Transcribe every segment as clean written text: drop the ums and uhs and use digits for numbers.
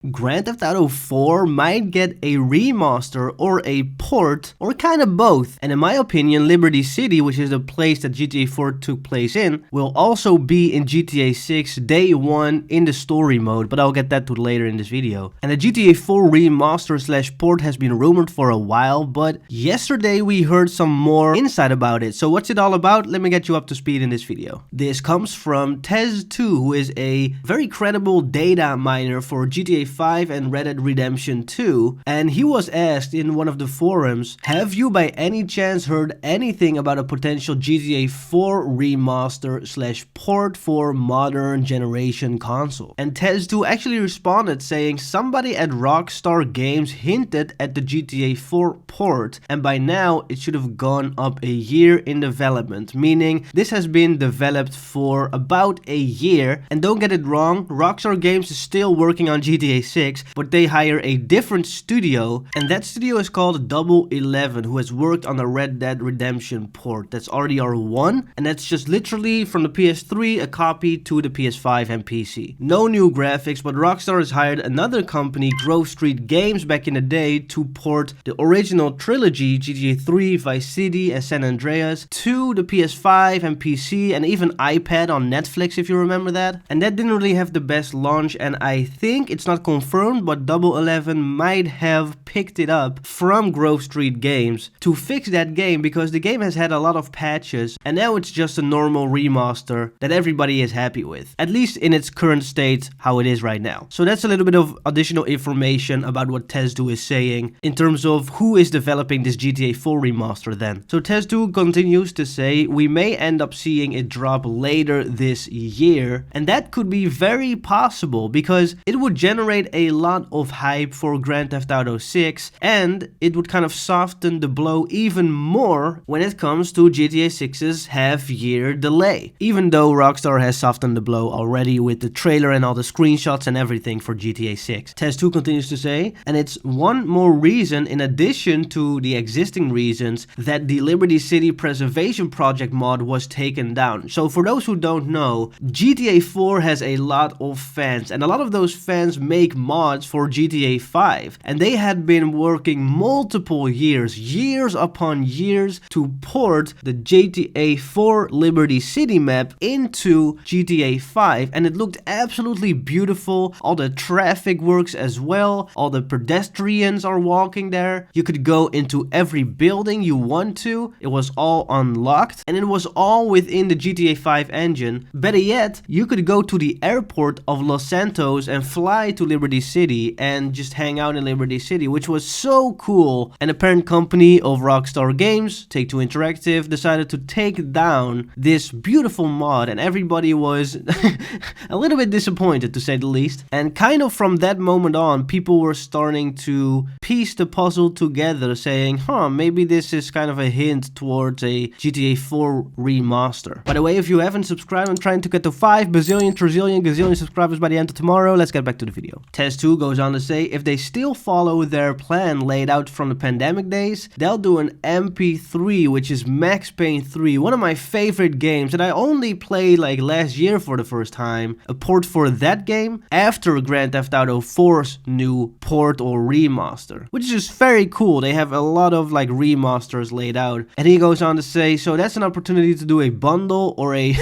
Grand Theft Auto 4 might get a remaster or a port, or kind of both. And in my opinion, Liberty City, which is the place that GTA 4 took place in, will also be in GTA 6 day 1 in the story mode, but I'll get that to later in this video. And the GTA 4 remaster slash port has been rumored for a while, but yesterday we heard some more insight about it. So what's it all about? Let me get you up to speed in this video. This comes from Tez2, who is a very credible data miner for GTA 5 and Red Dead Redemption 2, and he was asked in one of the forums, have you by any chance heard anything about a potential GTA 4 remaster slash port for modern generation console? And Tez2 actually responded saying somebody at Rockstar Games hinted at the GTA 4 port, and by now it should have gone up a year in development, meaning this has been developed for about a year. And don't get it wrong, Rockstar Games is still working on GTA 6, but they hire a different studio, and that studio is called Double 11, who has worked on the Red Dead Redemption port. That's RDR1, and that's just literally from the PS3 a copy to the PS5 and PC. No new graphics, but Rockstar has hired another company, Grove Street Games, back in the day to port the original trilogy GTA 3, Vice City and San Andreas to the PS5 and PC and even iPad on Netflix, if you remember that. And that didn't really have the best launch, and I think it's not confirmed, but Double 11 might have picked it up from Grove Street Games to fix that game, because the game has had a lot of patches and now it's just a normal remaster that everybody is happy with, at least in its current state how it is right now. So that's a little bit of additional information about what Tez2 is saying in terms of who is developing this GTA 4 remaster then. So Tez2 continues to say we may end up seeing it drop later this year, and that could be very possible because it would generate a lot of hype for Grand Theft Auto 6, and it would kind of soften the blow even more when it comes to GTA 6's half-year delay, even though Rockstar has softened the blow already with the trailer and all the screenshots and everything for GTA 6. Tez2 continues to say, and it's one more reason in addition to the existing reasons that the Liberty City Preservation Project mod was taken down. So for those who don't know, GTA 4 has a lot of fans, and a lot of those fans make mods for GTA 5, and they had been working multiple years upon years to port the GTA 4 Liberty City map into GTA 5, and it looked absolutely beautiful. All the traffic works as well, all the pedestrians are walking there, you could go into every building you want to, it was all unlocked, and it was all within the GTA 5 engine. Better yet, you could go to the airport of Los Santos and fly to Liberty City and just hang out in Liberty City, which was so cool. And the parent company of Rockstar Games, Take-Two Interactive, decided to take down this beautiful mod, and everybody was a little bit disappointed, to say the least. And kind of from that moment on, people were starting to piece the puzzle together, saying, maybe this is kind of a hint towards a GTA 4 remaster. By the way, if you haven't subscribed, I'm trying to get to 5 bazillion, trillion, gazillion subscribers by the end of tomorrow. Let's get back to the video. Tez2 goes on to say, if they still follow their plan laid out from the pandemic days, they'll do an MP3, which is Max Payne 3, one of my favorite games that I only played like last year for the first time, a port for that game after Grand Theft Auto 4's new port or remaster, which is just very cool. They have a lot of like remasters laid out, and he goes on to say, so that's an opportunity to do a bundle or a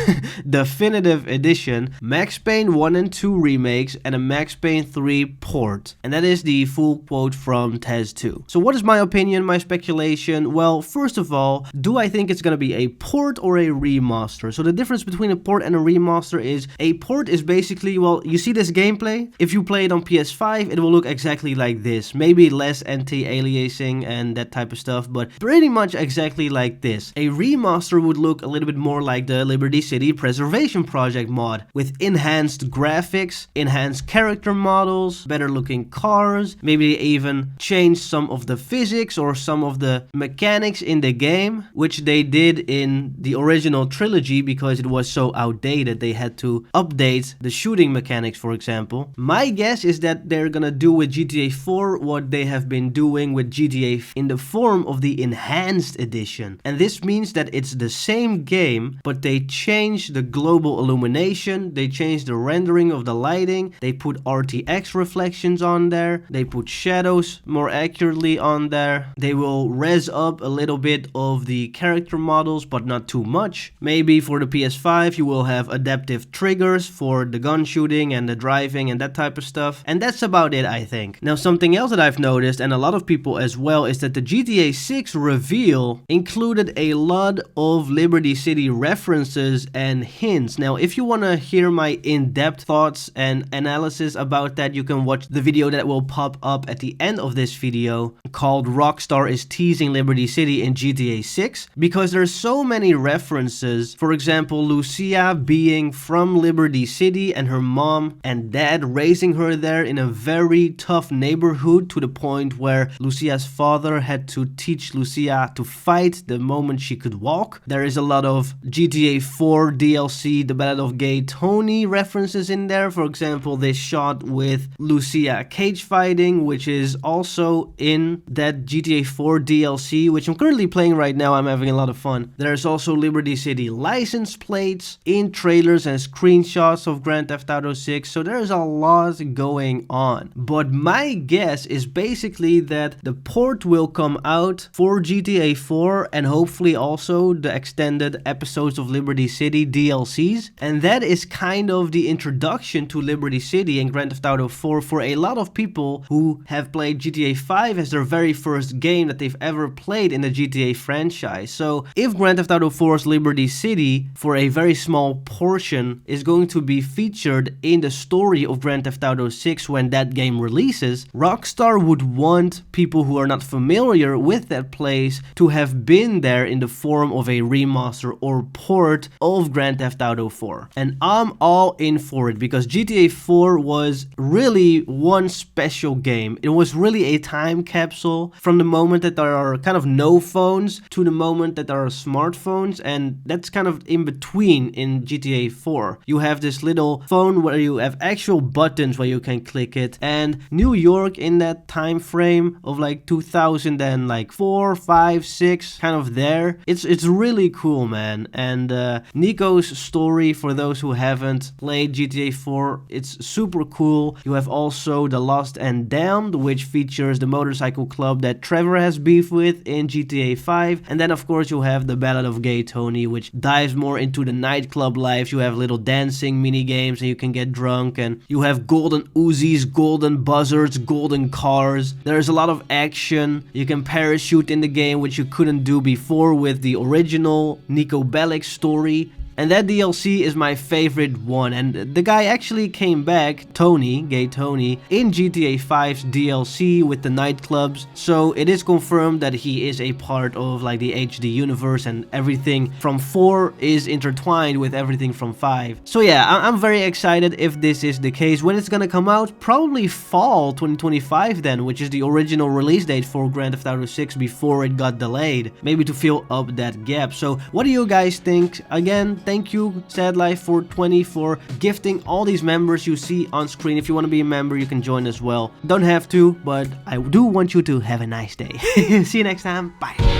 definitive edition, Max Payne 1 and 2 remakes and a Max Payne 3 port. And that is the full quote from Tez2. So what is my opinion, my speculation? Well, first of all, do I think it's going to be a port or a remaster? So the difference between a port and a remaster is a port is basically, well, you see this gameplay? If you play it on PS5, it will look exactly like this. Maybe less anti-aliasing and that type of stuff, but pretty much exactly like this. A remaster would look a little bit more like the Liberty City Preservation Project mod, with enhanced graphics, enhanced character models, better looking cars, maybe even change some of the physics or some of the mechanics in the game, which they did in the original trilogy because it was so outdated. They had to update the shooting mechanics, for example. My guess is that they're gonna do with GTA 4 what they have been doing with GTA in the form of the enhanced edition. And this means that it's the same game, but they change the global illumination, they change the rendering of the lighting, they put RT X reflections on there. They put shadows more accurately on there. They will res up a little bit of the character models, but not too much. Maybe for the PS5 you will have adaptive triggers for the gun shooting and the driving and that type of stuff. And that's about it, I think. Now, something else that I've noticed, and a lot of people as well, is that the GTA 6 reveal included a lot of Liberty City references and hints. Now, if you want to hear my in-depth thoughts and analysis about that, you can watch the video that will pop up at the end of this video called Rockstar is Teasing Liberty City in GTA 6, because there's so many references. For example, Lucia being from Liberty City and her mom and dad raising her there in a very tough neighborhood, to the point where Lucia's father had to teach Lucia to fight the moment she could walk. There is a lot of GTA 4 DLC, The Ballad of Gay Tony references in there. For example, this shot with Lucia cage fighting, which is also in that GTA 4 DLC, which I'm currently playing right now. I'm having a lot of fun. There's also Liberty City license plates in trailers and screenshots of Grand Theft Auto 6, so there's a lot going on. But my guess is basically that the port will come out for GTA 4 and hopefully also the extended episodes of Liberty City DLCs, and that is kind of the introduction to Liberty City and Grand Theft Auto 4 for a lot of people who have played GTA 5 as their very first game that they've ever played in the GTA franchise. So if Grand Theft Auto 4's Liberty City, for a very small portion, is going to be featured in the story of Grand Theft Auto 6 when that game releases, Rockstar would want people who are not familiar with that place to have been there in the form of a remaster or port of Grand Theft Auto 4. And I'm all in for it, because GTA 4 was really one special game. It was really a time capsule from the moment that there are kind of no phones to the moment that there are smartphones, and that's kind of in between in GTA 4. You have this little phone where you have actual buttons where you can click it, and New York in that time frame of like 2004, 5, 6, kind of there. It's really cool, man. And Nico's story, for those who haven't played GTA 4, it's super cool. You have also The Lost and Damned, which features the motorcycle club that Trevor has beef with in GTA 5. And then of course you have The Ballad of Gay Tony, which dives more into the nightclub life. You have little dancing mini games and you can get drunk, and you have golden Uzis, golden buzzards, golden cars. There's a lot of action. You can parachute in the game, which you couldn't do before with the original Nico Bellic story. And that DLC is my favorite one, and the guy actually came back, Tony, Gay Tony, in GTA 5's DLC with the nightclubs, so it is confirmed that he is a part of like the HD universe, and everything from 4 is intertwined with everything from 5. So yeah, I'm very excited if this is the case. When it's gonna come out? Probably fall 2025 then, which is the original release date for Grand Theft Auto 6 before it got delayed, maybe to fill up that gap. So what do you guys think? Again, thank you, SadLife420, for gifting all these members you see on screen. If you want to be a member, you can join as well. Don't have to, but I do want you to have a nice day. See you next time. Bye.